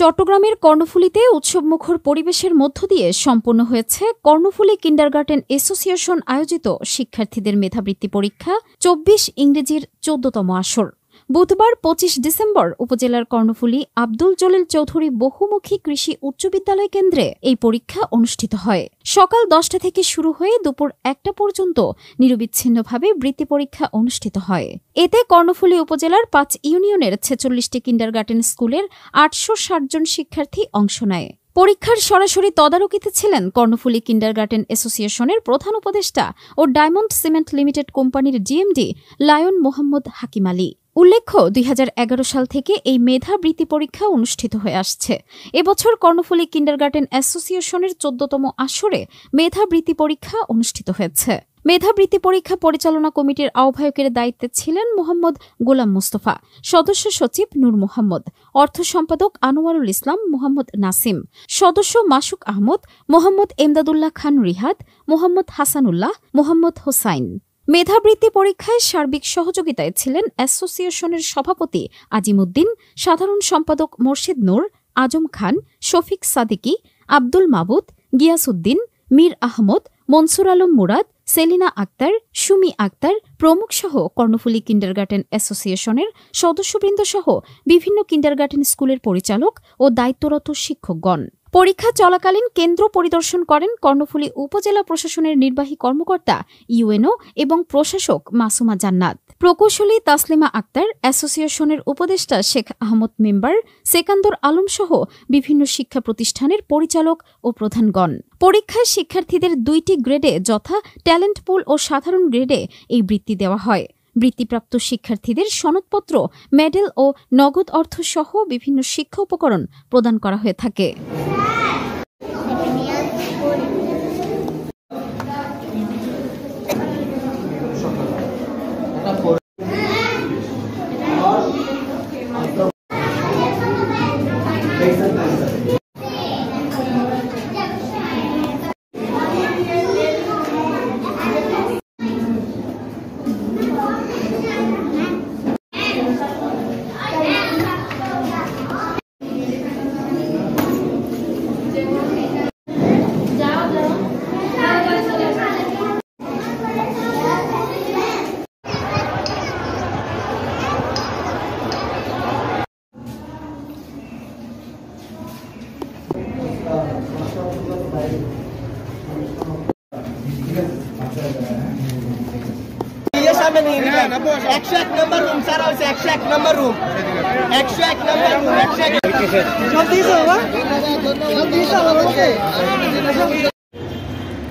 চট্টগ্রামের কর্ণফুলীতে উৎসবমুখর পরিবেশের মধ্য দিয়ে সম্পন্ন হয়েছে কর্ণফুলী কিন্ডারগার্টেন অ্যাসোসিয়েশন আয়োজিত শিক্ষার্থীদের মেধাবৃত্তি পরীক্ষা ২৪ ইংরেজির ১৪তম আসর। বুধবার ২৫ ডিসেম্বর উপজেলার কর্ণফুলী আব্দুল জলিল চৌধুরী বহুমুখী কৃষি উচ্চ বিদ্যালয় কেন্দ্রে এই পরীক্ষা অনুষ্ঠিত হয়। সকাল ১০টা থেকে শুরু হয়ে দুপুর ১টা পর্যন্ত নিরবিচ্ছিন্নভাবে বৃত্তি পরীক্ষা অনুষ্ঠিত হয়। এতে কর্ণফুলী উপজেলার ৫ ইউনিয়নের ৪৬টি কিন্ডারগার্টেন স্কুলের ৮৬০ জন শিক্ষার্থী অংশ নেয়। পরীক্ষার সরাসরি তদারকিতে ছিলেন কর্ণফুলী কিন্ডারগার্টেন অ্যাসোসিয়েশনের প্রধান উপদেষ্টা ও ডায়মন্ড সিমেন্ট লিমিটেড কোম্পানির জিএমডি লায়ন মোহাম্মদ হাকিম আলী। উল্লেখ্য, ২০১১ সাল থেকে এই মেধাবৃত্তি পরীক্ষা অনুষ্ঠিত হয়ে আসছে। এবছর কর্ণফুলী কিন্ডারগার্টেন অ্যাসোসিয়েশনের ১৪তম আসরে মেধাবৃত্তি পরীক্ষা অনুষ্ঠিত হয়েছে। মেধাবৃত্তি পরীক্ষা পরিচালনা কমিটির আহ্বায়কের দায়িত্বে ছিলেন মোহাম্মদ গোলাম মুস্তফা, সদস্য সচিব নূর মোহাম্মদ, অর্থ সম্পাদক আনোয়ারুল ইসলাম মোহাম্মদ নাসিম, সদস্য মাসুক আহমদ, মোহাম্মদ এমদাদুল্লাহ খান রিহাদ, মোহাম্মদ হাসানুল্লাহ, মোহাম্মদ হোসাইন। মেধাবৃত্তি পরীক্ষায় সার্বিক সহযোগিতায় ছিলেন অ্যাসোসিয়েশনের সভাপতি আজিমউদ্দিন, সাধারণ সম্পাদক মোর্শেদ নূর, আজম খান, শফিক সাদিকি, আব্দুল মাবুদ, গিয়াসউদ্দিন, মীর আহমদ, মনসুর আলম মুরাদ, সেলিনা আক্তার, সুমি আক্তার প্রমুখ সহ কর্ণফুলী কিন্ডারগার্টেন অ্যাসোসিয়েশনের সদস্যবৃন্দ সহ বিভিন্ন কিন্ডারগার্টেন স্কুলের পরিচালক ও দায়িত্বরত শিক্ষকগণ। পরীক্ষা চলাকালীন কেন্দ্র পরিদর্শন করেন কর্ণফুলী উপজেলা প্রশাসনের নির্বাহী কর্মকর্তা ইউএনও এবং প্রশাসক মাসুমা জান্নাত, প্রকৌশলী তাসলিমা আক্তার, অ্যাসোসিয়েশনের উপদেষ্টা শেখ আহমদ মেম্বার, সেকান্দর আলম সহ বিভিন্ন শিক্ষা প্রতিষ্ঠানের পরিচালক ও প্রধানগণ। পরীক্ষায় শিক্ষার্থীদের ২টি গ্রেডে যথা ট্যালেন্ট পুল ও সাধারণ গ্রেডে এই বৃত্তি দেওয়া হয়। বৃত্তিপ্রাপ্ত শিক্ষার্থীদের সনদপত্র, মেডেল ও নগদ অর্থ সহ বিভিন্ন শিক্ষা উপকরণ প্রদান করা হয়ে থাকে।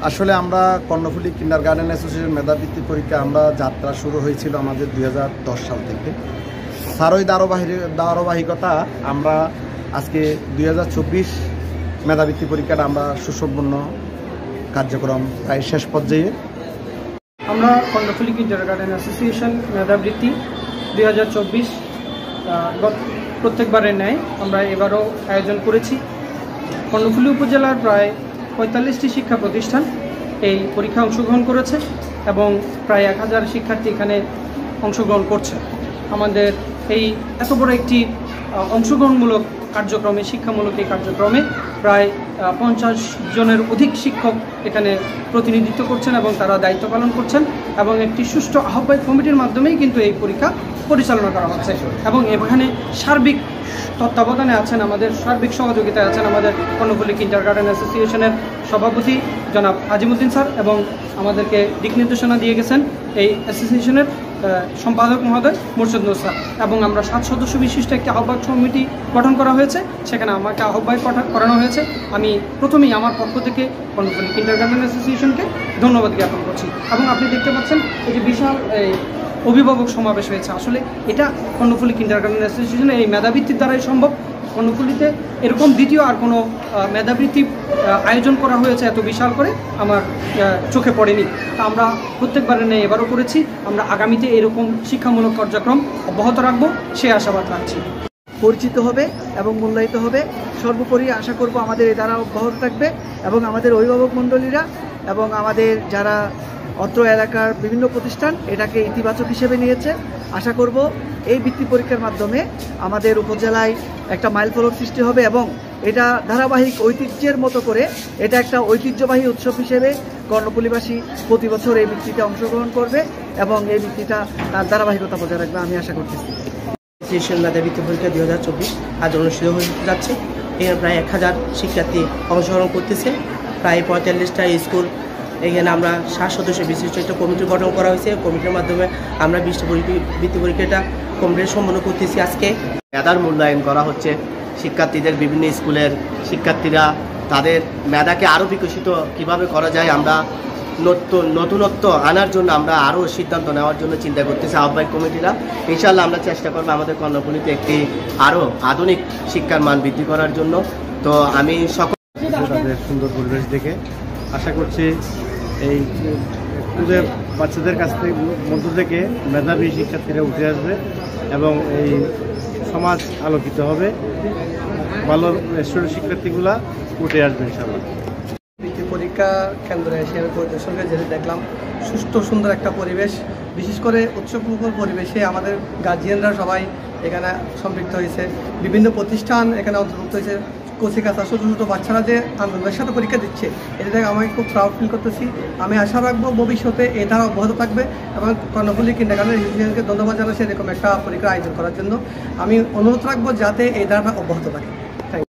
আসলে আমরা কর্ণফুলী কিন্ডারগার্টেন অ্যাসোসিয়েশন মেধাবৃত্তি পরীক্ষা আমরা যাত্রা শুরু হয়েছিল আমাদের ২০১০ সাল থেকে। তার ওই ধারাবাহিকতা আমরা আজকে ২০২৪ মেধাবৃত্তি পরীক্ষাটা আমরা সুসম্পন্ন কার্যক্রম প্রায় শেষ পর্যায়ে। আমরা কর্ণফুলী কিন্ডারগার্টেন অ্যাসোসিয়েশন মেধাবৃত্তি ২০২৪ প্রত্যেকবারের ন্যায় আমরা এবারও আয়োজন করেছি। কর্ণফুলী উপজেলার প্রায় ৪৫টি শিক্ষা প্রতিষ্ঠান এই পরীক্ষায় অংশগ্রহণ করেছে এবং প্রায় ১,০০০ শিক্ষার্থী এখানে অংশগ্রহণ করছে। আমাদের এই এত বড় একটি অংশগ্রহণমূলক কার্যক্রমে, শিক্ষামূলক এই কার্যক্রমে প্রায় ৫০ জনের অধিক শিক্ষক এখানে প্রতিনিধিত্ব করছেন এবং তারা দায়িত্ব পালন করছেন এবং একটি সুষ্ঠু আহ্বায়ক কমিটির মাধ্যমেই কিন্তু এই পরীক্ষা পরিচালনা করা হচ্ছে এবং এখানে সার্বিক তত্ত্বাবধানে আছেন, আমাদের সার্বিক সহযোগিতায় আছেন আমাদের কর্ণফুলী কিন্ডারগার্টেন অ্যাসোসিয়েশনের সভাপতি জনাব আজিমউদ্দিন স্যার এবং আমাদেরকে দিক নির্দেশনা দিয়ে গেছেন এই অ্যাসোসিয়েশনের সম্পাদক মহোদয় মোর্শেদ নূর স্যার এবং আমরা ৭ সদস্য বিশিষ্ট একটি আহ্বায়ক কমিটি গঠন করা হয়েছে। সেখানে আমাকে আহ্বায়ক করানো হয়েছে। আমি প্রথমেই আমার পক্ষ থেকে কর্ণফুলী কিন্ডারগার্টেন অ্যাসোসিয়েশনকে ধন্যবাদ জ্ঞাপন করছি এবং আপনি দেখতে পাচ্ছেন এই যে বিশাল অভিভাবক সমাবেশ হয়েছে, আসলে এটা কর্ণফুলী কিন্ডারগার্টেন অ্যাসোসিয়েশনের এই মেধাবৃত্তির দ্বারাই সম্ভব। কর্ণফুলীতে এরকম দ্বিতীয় আর কোনো মেধাবৃত্তি আয়োজন করা হয়েছে এত বিশাল করে আমার চোখে পড়েনি। তা আমরা প্রত্যেকবারের ন্যায় এবারও করেছি। আমরা আগামীতে এরকম শিক্ষামূলক কার্যক্রম অব্যাহত রাখবো, সে আশাবাদ রাখছি। পরিচিত হবে এবং মূল্যায়িত হবে। সর্বোপরি আশা করব আমাদের এই ধারা অব্যাহত থাকবে এবং আমাদের অভিভাবক মণ্ডলীরা এবং আমাদের যারা অত্র এলাকার বিভিন্ন প্রতিষ্ঠান এটাকে ইতিবাচক হিসেবে নিয়েছে। আশা করব এই বৃত্তি পরীক্ষার মাধ্যমে আমাদের উপজেলায় একটা মাইলফলক সৃষ্টি হবে এবং এটা ধারাবাহিক ঐতিহ্যের মতো করে এটা একটা ঐতিহ্যবাহী উৎসব হিসেবে কর্ণফুলীবাসী প্রতি বছর এই বৃত্তিতে অংশগ্রহণ করবে এবং এই বৃত্তিটা তার ধারাবাহিকতা বজায় রাখবে আমি আশা করতেছি। মেধাবৃত্তি পরীক্ষা 2024 আজ অনুষ্ঠিত হয়ে যাচ্ছে। এখানে প্রায় 1000 শিক্ষার্থী অংশগ্রহণ করতেছে, প্রায় 45টা স্কুল। এখানে আমরা 7 সদস্য বিশিষ্ট একটা কমিটি গঠন করা হয়েছে। কমিটির মাধ্যমে আমরা বৃত্তি পরীক্ষাটা কমপ্লিট সম্পন্ন করতেছি। আজকে মেধার মূল্যায়ন করা হচ্ছে। শিক্ষার্থীদের বিভিন্ন স্কুলের শিক্ষার্থীরা তাদের মেধাকে আরও বিকশিত কিভাবে করা যায়, আমরা নতুনত্ব আনার জন্য আমরা আরও সিদ্ধান্ত নেওয়ার জন্য চিন্তা করতেছি আহ্বায়ক কমিটিরা। ইনশাআল্লাহ আমরা চেষ্টা করবো আমাদের কর্ণফুলীতে একটি আরও আধুনিক শিক্ষার মান বৃদ্ধি করার জন্য। তো আমি তাদের সুন্দর পরিবেশ দেখে আশা করছি এই স্কুলের বাচ্চাদের কাছ থেকে মধ্য থেকে মেধাবী শিক্ষার্থীরা উঠে আসবে এবং এই সমাজ আলোকিত হবে, ভালো স্টুডেন্ট শিক্ষার্থীগুলা উঠে আসবে ইনশাআল্লাহ। বৃত্তি পরীক্ষা কেন্দ্রে এসে পরিদর্শনকে যেতে দেখলাম সুষ্ঠু সুন্দর একটা পরিবেশ, বিশেষ করে উৎসবমুখর পরিবেশে আমাদের গার্জিয়ানরা সবাই এখানে সম্পৃক্ত হয়েছে। বিভিন্ন প্রতিষ্ঠান এখানে অন্তর্ভুক্ত হয়েছে। কচিকাঁচা ছোটো ছোটো বাচ্চারা যে আনন্দের সাথে পরীক্ষা দিচ্ছে এটা দেখে আমি খুব প্রাউড ফিল করতেছি। আমি আশা রাখবো ভবিষ্যতে এই ধারা অব্যাহত থাকবে এবং কর্ণফুলী কিন্ডারগার্টেন অ্যাসোসিয়েশনকে ধন্যবাদ জানাচ্ছি এরকম একটা পরীক্ষার আয়োজন করার জন্য। আমি অনুরোধ রাখবো যাতে এই ধারাটা অব্যাহত থাকে।